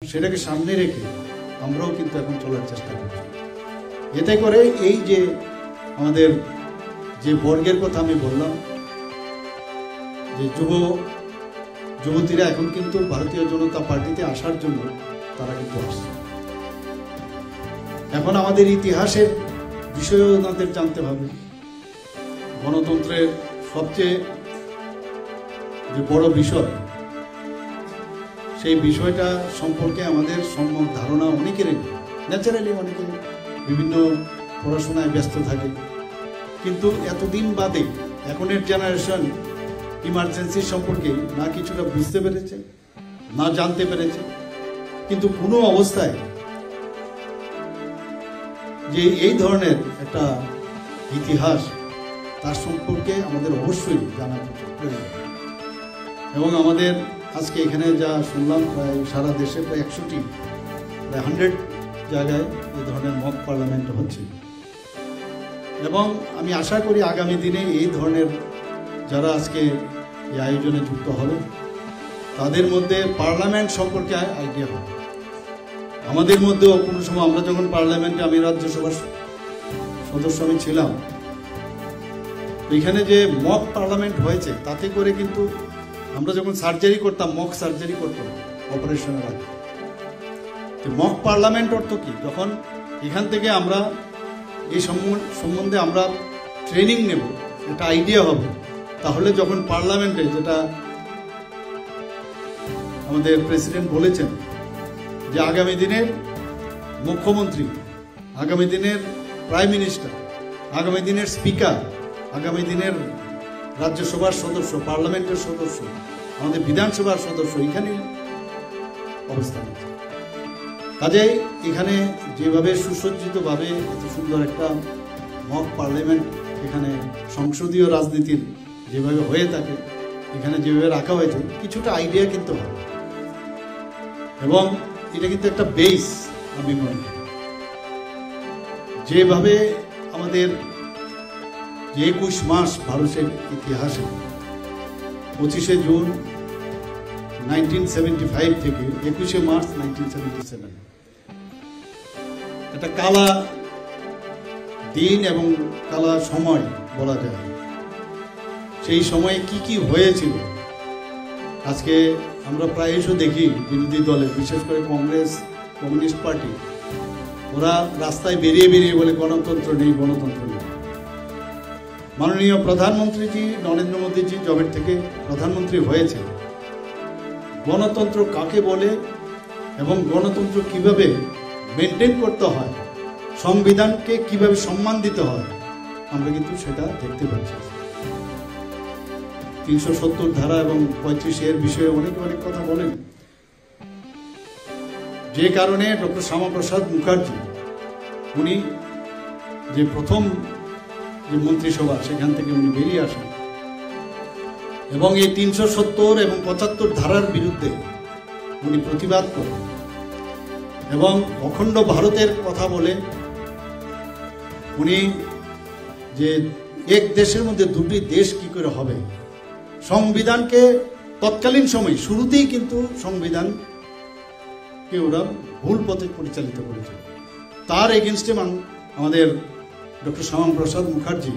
সেটাকে সামনে রেখে আমরাও কিন্তু এখন চলার চেষ্টা করছি। এতে করে এই যে আমাদের যে বর্গের কথা আমি বললাম, যে যুবতীরা এখন কিন্তু ভারতীয় জনতা পার্টিতে আসার জন্য তারা কিন্তু আসছে। এখন আমাদের ইতিহাসের বিষয়েও ওনাদের জানতে হবে। গণতন্ত্রের সবচেয়ে যে বড় বিষয়, সেই বিষয়টা সম্পর্কে আমাদের সম্যক ধারণা অনেকেরই, ন্যাচারালি অনেকে বিভিন্ন পড়াশোনায় ব্যস্ত থাকে, কিন্তু এতদিন বাদে এখনের জেনারেশন ইমার্জেন্সি সম্পর্কে না কিছুটা বুঝতে পেরেছে, না জানতে পেরেছে। কিন্তু কোনো অবস্থায় যে এই ধরনের একটা ইতিহাস, তার সম্পর্কে আমাদের অবশ্যই জানা প্রয়োজন। এবং আমাদের আজকে এখানে যা শুনলাম, প্রায় সারা দেশে প্রায় 100টি, প্রায় 100 জায়গায় এই ধরনের মক পার্লামেন্ট হচ্ছে। এবং আমি আশা করি আগামী দিনে এই ধরনের যারা আজকে এই আয়োজনে যুক্ত হবে, তাদের মধ্যে পার্লামেন্ট সম্পর্কে আইডিয়া হবে। আমাদের মধ্যেও কোনো সময় আমরা যখন পার্লামেন্টে, আমি রাজ্যসভার সদস্য আমি ছিলাম, এখানে যে মক পার্লামেন্ট হয়েছে, তাতে করে কিন্তু আমরা যখন সার্জারি করতাম, মক সার্জারি করতাম অপারেশনের আগে। মক পার্লামেন্ট অর্থ কি? যখন এখান থেকে আমরা এই সম্বন্ধে আমরা ট্রেনিং নেব, একটা আইডিয়া হবে, তাহলে যখন পার্লামেন্টে, যেটা আমাদের প্রেসিডেন্ট বলেছেন যে আগামী দিনের মুখ্যমন্ত্রী, আগামী দিনের প্রাইম মিনিস্টার, আগামী দিনের স্পিকার, আগামী দিনের রাজ্যসভার সদস্য, পার্লামেন্টের সদস্য, আমাদের বিধানসভার সদস্য এখানেই অবস্থান আছে। কাজেই এখানে যেভাবে সুসজ্জিতভাবে এত সুন্দর একটা মক পার্লামেন্ট, এখানে সংসদীয় রাজনীতির যেভাবে হয়ে থাকে, এখানে যেভাবে রাখা হয়েছে, কিছুটা আইডিয়া কিন্তু হবে। এবং এটা কিন্তু একটা বেস, আমি মনে করি। যেভাবে আমাদের যে 21 মাস ভারতের ইতিহাসে 25শে জুন 1975 থেকে 21শে মার্চ 1977, একটা কালা দিন এবং কালা সময় বলা যায়। সেই সময়ে কি কি হয়েছিল, আজকে আমরা প্রায়শ দেখি বিরোধী দলে, বিশেষ করে কংগ্রেস, কমিউনিস্ট পার্টি, ওরা রাস্তায় বেরিয়ে বেরিয়ে বলে গণতন্ত্র নেই, গণতন্ত্র নেই। মাননীয় প্রধানমন্ত্রীজি নরেন্দ্র মোদীজি জবের থেকে প্রধানমন্ত্রী হয়েছে, গণতন্ত্র কাকে বলে এবং গণতন্ত্র কিভাবে মেনটেন করতে হয়, সংবিধানকে কিভাবে সম্মান দিতে হয়, আমরা কিন্তু সেটা দেখতে পাচ্ছি। 370 ধারা এবং 35 এর বিষয়ে অনেক কথা বলেন, যে কারণে ডক্টর শ্যামাপ্রসাদ মুখার্জি, উনি যে প্রথম যে মন্ত্রিসভা, সেখান থেকে উনি বেরিয়ে আসেন এবং এই 370 এবং 75 ধারার বিরুদ্ধে উনি প্রতিবাদ করেন এবং অখণ্ড ভারতের কথা বলে উনি যে এক দেশের মধ্যে দুটি দেশ কি করে হবে, সংবিধানকে তৎকালীন সময় শুরুতেই কিন্তু সংবিধানকে ওরা ভুল পথে পরিচালিত করেছে। তার এগেনস্টে আমাদের ডক্টর শ্যামাপ্রসাদ মুখার্জি